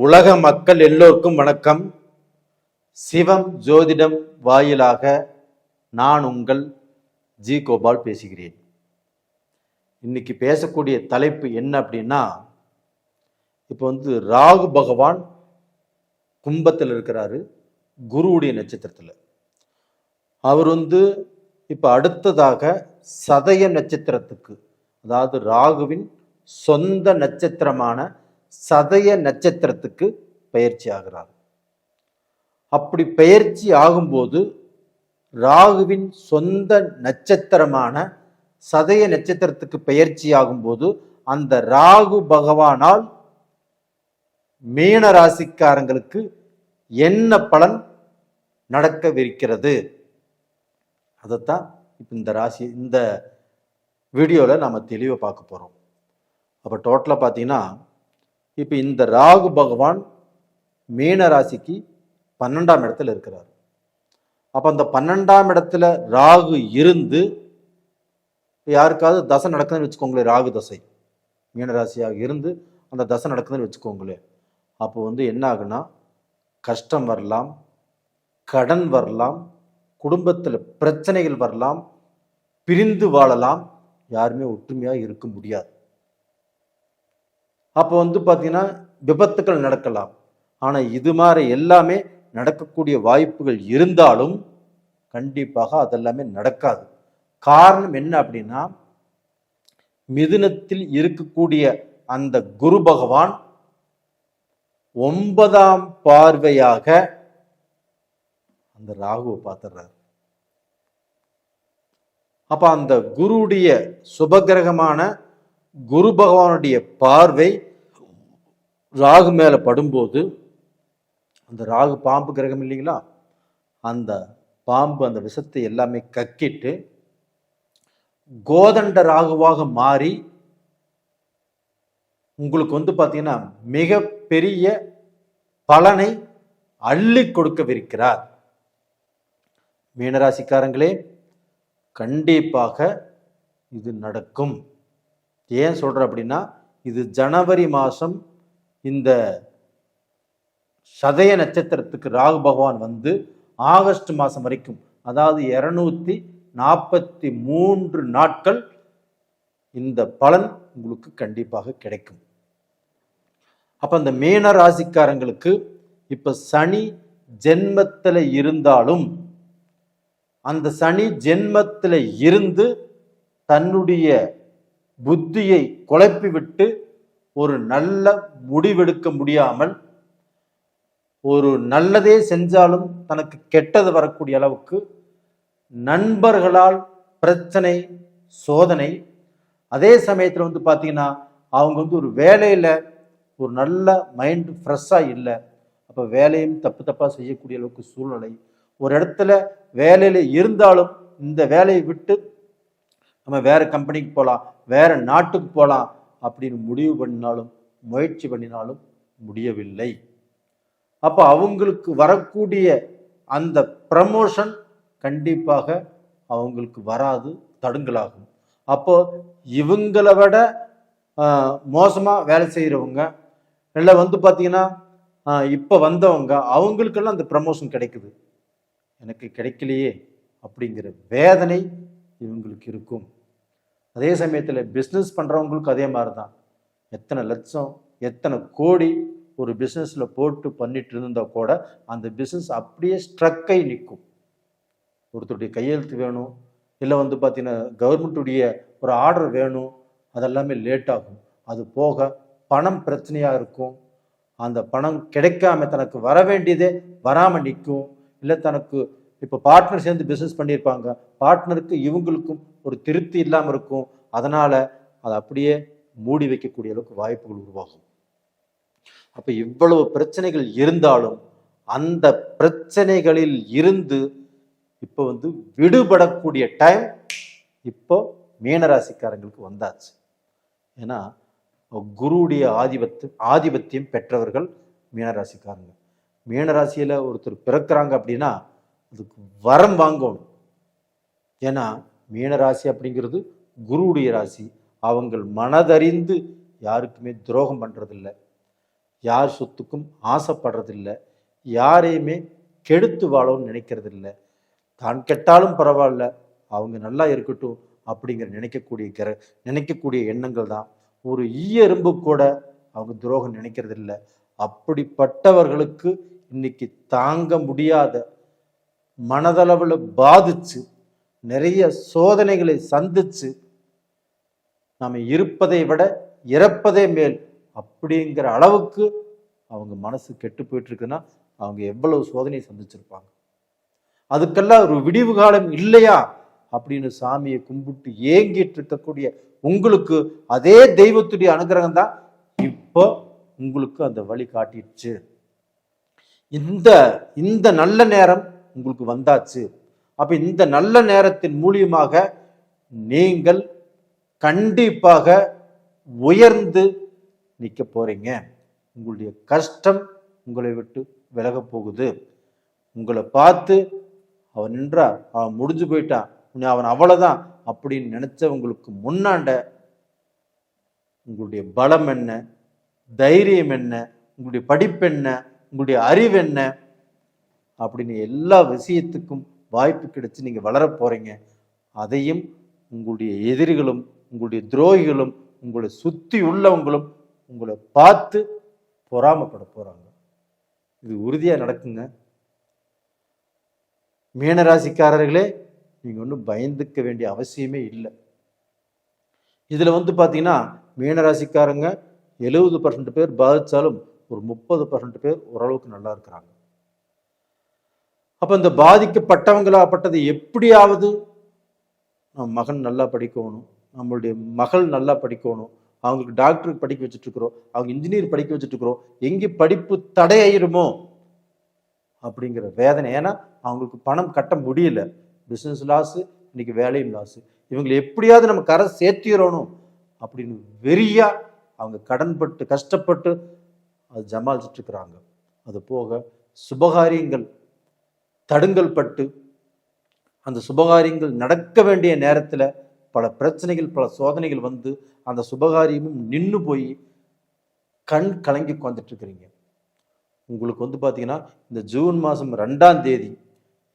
உலக மக்கள் எல்லோருக்கும் வணக்கம். சிவம் ஜோதிடம் வாயிலாக நான் உங்கள் ஜி கோபால் பேசுகிறேன். இன்னைக்கு பேசக்கூடிய தலைப்பு என்ன அப்படின்னா, இப்போ ராகு பகவான் கும்பத்தில் இருக்கிறாரு, குருவுடைய நட்சத்திரத்தில். அவர் இப்போ அடுத்ததாக சதய நட்சத்திரத்துக்கு, அதாவது ராகுவின் சொந்த நட்சத்திரமான சதய நட்சத்திரத்துக்கு பெயர்ச்சி ஆகிறார். அப்படி பெயர்ச்சி ஆகும்போது ராகுவின் சொந்த நட்சத்திரமான சதய நட்சத்திரத்துக்கு பெயர்ச்சி ஆகும்போது அந்த ராகு பகவானால் மீன ராசிக்காரங்களுக்கு என்ன பலன் நடக்கவிருக்கிறது, அதைத்தான் இப்போ இந்த வீடியோவில் நாம் தெளிவாக பார்க்க போகிறோம். அப்போ டோட்டலாக பார்த்தீங்கன்னா, இப்போ இந்த ராகு பகவான் மீன ராசிக்கு 12ஆம் இடத்துல இருக்கிறார். அப்போ அந்த 12ஆம் இடத்துல ராகு இருந்து யாருக்காவது தசை நடக்குதுன்னு வச்சுக்கோங்களேன், ராகு தசை மீனராசியாக இருந்து அந்த தசை நடக்குதுன்னு வச்சுக்கோங்களேன், அப்போ என்ன ஆகுனா கஷ்டம் வரலாம், கடன் வரலாம், குடும்பத்தில் பிரச்சனைகள் வரலாம், பிரிந்து வாழலாம், யாருமே ஒற்றுமையாக இருக்க முடியாது. அப்போ பார்த்தீங்கன்னா விபத்துக்கள் நடக்கலாம். ஆனால் இது மாதிரி எல்லாமே நடக்கக்கூடிய வாய்ப்புகள் இருந்தாலும் கண்டிப்பாக அதெல்லாமே நடக்காது. காரணம் என்ன அப்படின்னா, மிதுனத்தில் இருக்கக்கூடிய அந்த குரு பகவான் 9ஆம் பார்வையாக அந்த ராகுவை பார்த்துடுறாரு. அப்ப அந்த குருடைய சுபகிரகமான குரு பகவானுடைய பார்வை ராகு மேல படும்போது, அந்த ராகு பாம்பு கிரகம் இல்லைங்களா, அந்த பாம்பு அந்த விஷத்தை எல்லாமே கக்கிட்டு கோதண்ட ராகுவாக மாறி உங்களுக்கு பார்த்தீங்கன்னா மிக பெரிய பலனை அள்ளி கொடுக்கவிருக்கிறார். மீனராசிக்காரங்களே, கண்டிப்பாக இது நடக்கும். ஏன் சொல்ற அப்படின்னா, இது ஜனவரி மாதம் இந்த சதய நட்சத்திரத்துக்கு ராகு பகவான் ஆகஸ்ட் மாதம் வரைக்கும், அதாவது 243 நாட்கள் இந்த பலன் உங்களுக்கு கண்டிப்பாக கிடைக்கும். அப்ப அந்த மீன ராசிக்காரங்களுக்கு இப்ப சனி ஜென்மத்தில் இருந்தாலும், அந்த சனி ஜென்மத்தில் இருந்து தன்னுடைய புத்தியை குழப்பி விட்டு ஒரு நல்ல முடிவெடுக்க முடியாமல், ஒரு நல்லதே செஞ்சாலும் தனக்கு கெட்டது வரக்கூடிய அளவுக்கு நண்பர்களால் பிரச்சனை, சோதனை. அதே சமயத்தில் பார்த்தீங்கன்னா அவங்க ஒரு வேலையில் ஒரு நல்ல மைண்ட் ஃப்ரெஷ்ஷாக இல்லை, அப்போ வேலையும் தப்பாக செய்யக்கூடிய அளவுக்கு சூழ்நிலை. ஒரு இடத்துல வேலையில் இருந்தாலும் இந்த வேலையை விட்டு நம்ம வேற கம்பெனிக்கு போகலாம், வேற நாட்டுக்கு போகலாம் அப்படின்னு முடிவு பண்ணினாலும் முயற்சி பண்ணினாலும் முடியவில்லை. அப்போ அவங்களுக்கு வரக்கூடிய அந்த ப்ரமோஷன் கண்டிப்பாக அவங்களுக்கு வராது, தடுங்கலாகும். அப்போ இவங்களை விட மோசமாக வேலை செய்கிறவங்க இல்லை பார்த்தீங்கன்னா இப்போ வந்தவங்க, அவங்களுக்கெல்லாம் அந்த ப்ரமோஷன் கிடைக்குது, எனக்கு கிடைக்கலையே அப்படிங்கிற வேதனை இவங்களுக்கு இருக்கும். அதே சமயத்தில் பிஸ்னஸ் பண்ணுறவங்களுக்கு அதே மாதிரி தான். எத்தனை லட்சம் எத்தனை கோடி ஒரு பிஸ்னஸில் போட்டு பண்ணிட்டு இருந்தால் கூட அந்த பிஸ்னஸ் அப்படியே ஸ்ட்ரக்கை நிற்கும். ஒருத்தருடைய கையெழுத்து வேணும், இல்லை பார்த்தீங்கன்னா கவர்மெண்ட்டுடைய ஒரு ஆர்டர் வேணும், அதெல்லாமே லேட் ஆகும். அது போக பணம் பிரச்சனையாக இருக்கும், அந்த பணம் கிடைக்காம தனக்கு வர வேண்டியதே வராமல் நிற்கும். இல்லை தனக்கு இப்போ பார்ட்னர் சேர்ந்து பிஸ்னஸ் பண்ணியிருப்பாங்க, பார்ட்னருக்கு இவங்களுக்கும் ஒரு திருப்தி இல்லாமல் இருக்கும், அதனால் அதை அப்படியே மூடி வைக்கக்கூடிய அளவுக்கு வாய்ப்புகள் உருவாகும். அப்போ இவ்வளவு பிரச்சனைகள் இருந்தாலும் அந்த பிரச்சனைகளில் இருந்து இப்போ விடுபடக்கூடிய டைம் இப்போ மீனராசிக்காரங்களுக்கு வந்தாச்சு. ஏன்னா குருவுடைய ஆதிபத்தியம் பெற்றவர்கள் மீனராசிக்காரங்க. மீனராசியில் ஒருத்தர் பிறக்கிறாங்க அப்படின்னா அதுக்கு வரம் வாங்கணும். ஏன்னா மீனராசி அப்படிங்கிறது குருவுடைய ராசி. அவங்கள் மனதறிந்து யாருக்குமே துரோகம் பண்றதில்லை. யார் சொத்துக்கும் ஆசைப்படுறதில்லை, யாரையுமே கெடுத்து வாழவும் நினைக்கிறதில்லை. தான் கெட்டாலும் பரவாயில்ல, அவங்க நல்லா இருக்கட்டும் அப்படிங்கிற நினைக்கக்கூடிய எண்ணங்கள் தான். ஒரு ஈயெறும்பு கூட அவங்க துரோகம் நினைக்கிறதில்ல. அப்படிப்பட்டவர்களுக்கு இன்னைக்கு தாங்க முடியாத மனதளவில் பாதிச்சு நிறைய சோதனைகளை சந்திச்சு நாம் இருப்பதை விட இறப்பதே மேல் அப்படிங்கிற அளவுக்கு அவங்க மனசு கெட்டு போயிட்டு இருக்குன்னா அவங்க எவ்வளவு சோதனையை சந்திச்சிருப்பாங்க. அதுக்கெல்லாம் ஒரு விடிவு காலம் இல்லையா அப்படின்னு சாமியை கும்பிட்டு ஏங்கிட்டு இருக்கக்கூடிய உங்களுக்கு அதே தெய்வத்துடைய அனுகிரகம் தான் இப்போ உங்களுக்கு அந்த வழி காட்டிடுச்சு. இந்த நல்ல நேரம் உங்களுக்கு வந்தாச்சு. அப்ப இந்த நல்ல நேரத்தின் மூலியமாக நீங்கள் கண்டிப்பாக உயர்ந்து நிற்க போறீங்க. உங்களுடைய கஷ்டம் உங்களை விட்டு விலக போகுது. உங்களை பார்த்து அவன் நின்றா, அவன் முடிஞ்சு போயிட்டான், அவன் அவ்வளவுதான் அப்படின்னு நினைச்சவங்களுக்கு முன்னாண்ட உங்களுடைய பலம் என்ன, தைரியம் என்ன, உங்களுடைய படிப்பு என்ன, உங்களுடைய அறிவு என்ன அப்படின்னு எல்லா விஷயத்துக்கும் வாய்ப்பு கிடைச்சு நீங்க வளர போறீங்க. அதையும் உங்களுடைய எதிரிகளும் உங்களுடைய துரோகிகளும் உங்களை சுத்தி உள்ளவங்களும் உங்களை பார்த்து பொறாமப்பட போறாங்க. இது உறுதியா நடக்குங்க. மீனராசிக்காரர்களே, நீங்க ஒன்றும் பயந்துக்க வேண்டிய அவசியமே இல்லை. இதுல பாத்தீங்கன்னா மீனராசிக்காரங்க 70% பேர் பாதிச்சாலும் ஒரு 30% பேர் ஓரளவுக்கு நல்லா இருக்கிறாங்க. அப்ப இந்த பாதிக்கப்பட்டவங்களாப்பட்டது எப்படியாவது நம்ம மகன் நல்லா படிக்கணும், நம்மளுடைய மகள் நல்லா படிக்கணும், அவங்களுக்கு டாக்டருக்கு படிக்க வச்சுட்டு இருக்கிறோம், அவங்க இன்ஜினியர் படிக்க வச்சுட்டு இருக்கிறோம், எங்கே படிப்பு தடையாயிருமோ அப்படிங்கிற வேதனை. ஏன்னா அவங்களுக்கு பணம் கட்ட முடியல, பிஸ்னஸ் லாஸு, இன்னைக்கு வேலையும் லாஸு, இவங்களை எப்படியாவது நம்ம கரை சேர்த்திடணும் அப்படின்னு வெறியா அவங்க கடன்பட்டு கஷ்டப்பட்டு அது ஜமாளிச்சுட்டு இருக்கிறாங்க. அது போக சுபகாரியங்கள் தடுங்கல் பட்டு அந்த சுபகாரியங்கள் நடக்க வேண்டிய நேரத்தில் பல பிரச்சனைகள் பல சோதனைகள் அந்த சுபகாரியமும் நின்று போய் கண் கலங்கி உட்காந்துட்டு இருக்கிறீங்க. உங்களுக்கு பார்த்தீங்கன்னா இந்த ஜூன் மாதம் 2ஆம் தேதி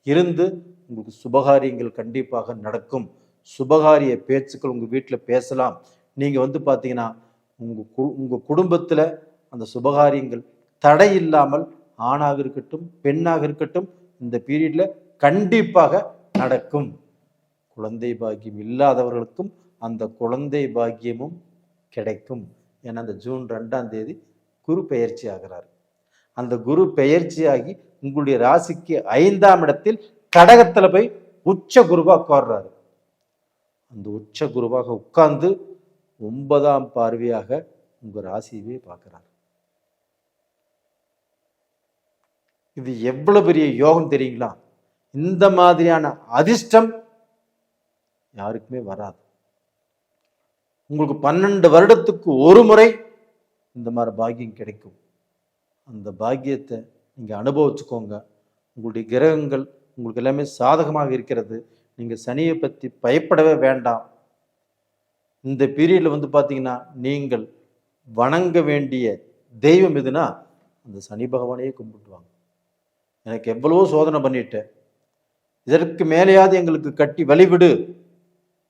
இருந்து உங்களுக்கு சுபகாரியங்கள் கண்டிப்பாக நடக்கும். சுபகாரிய பேச்சுக்கள் உங்கள் வீட்டில் பேசலாம். நீங்கள் பார்த்தீங்கன்னா உங்கள் குடும்பத்தில் அந்த சுபகாரியங்கள் தடை இல்லாமல் ஆணாக இருக்கட்டும் பெண்ணாக இருக்கட்டும் இந்த பீரியட்ல கண்டிப்பாக நடக்கும். குழந்தை பாக்கியம் இல்லாதவர்களுக்கும் அந்த குழந்தை பாக்கியமும் கிடைக்கும். ஏன்னா அந்த ஜூன் 2ஆம் தேதி குரு பெயர்ச்சி ஆகிறார். அந்த குரு பெயர்ச்சியாகி உங்களுடைய ராசிக்கு 5ஆம் இடத்தில் கடகத்துல போய் உச்ச குருவா உட்கார்றாரு. அந்த உச்ச குருவாக உட்கார்ந்து 9ஆம் பார்வையாக உங்க ராசியவே பார்க்கிறார். இது எவ்வளவு பெரிய யோகம் தெரியுங்களா? இந்த மாதிரியான அதிர்ஷ்டம் யாருக்குமே வராது. உங்களுக்கு 12 வருடத்துக்கு ஒரு முறை இந்த மாதிரி பாக்கியம் கிடைக்கும். அந்த பாக்கியத்தை நீங்க அனுபவிச்சுக்கோங்க. உங்களுடைய கிரகங்கள் உங்களுக்கு எல்லாமே சாதகமாக இருக்கிறது. நீங்க சனியை பற்றி பயப்படவே வேண்டாம். இந்த பீரியட்ல பார்த்தீங்கன்னா நீங்கள் வணங்க வேண்டிய தெய்வம் எதுனா அந்த சனி பகவானையே கும்பிட்டுவாங்க. எனக்கு எவ்வளவோ சோதனை பண்ணிட்டேன், இதற்கு மேலேயாவது எங்களுக்கு கட்டி வழிவிடு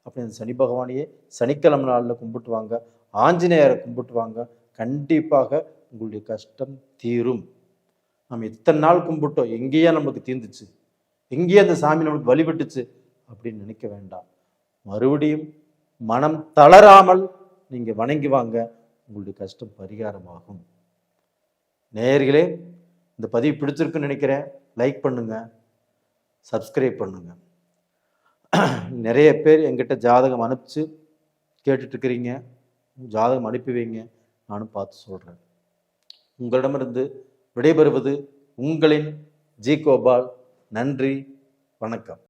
அப்படின்னு சனி பகவானையே சனிக்கிழமை நாளில் கும்பிட்டுவாங்க. ஆஞ்சநேயரை கும்பிட்டுவாங்க. கண்டிப்பாக உங்களுடைய கஷ்டம் தீரும். நம்ம இத்தனை நாள் கும்பிட்டோம், எங்கேயா நமக்கு தீர்ந்துச்சு, எங்கேயே அந்த சாமி நமக்கு வழிவிட்டுச்சு அப்படின்னு நினைக்க வேண்டாம். மறுபடியும் மனம் தளராமல் நீங்க வணங்கி வாங்க, உங்களுடைய கஷ்டம் பரிகாரமாகும். நேயர்களே, இந்த பதிவு பிடிச்சிருக்குன்னு நினைக்கிறேன். லைக் பண்ணுங்க, சப்ஸ்கிரைப் பண்ணுங்க. நிறைய பேர் எங்கிட்ட ஜாதகம் அனுப்பிச்சு கேட்டுட்டு இருக்கிறீங்க. ஜாதகம் அனுப்பி வைங்க, நானும் பார்த்து சொல்றேன். உங்களிடமிருந்து விடைபெறுவது உங்களின் ஜி கோபால். நன்றி, வணக்கம்.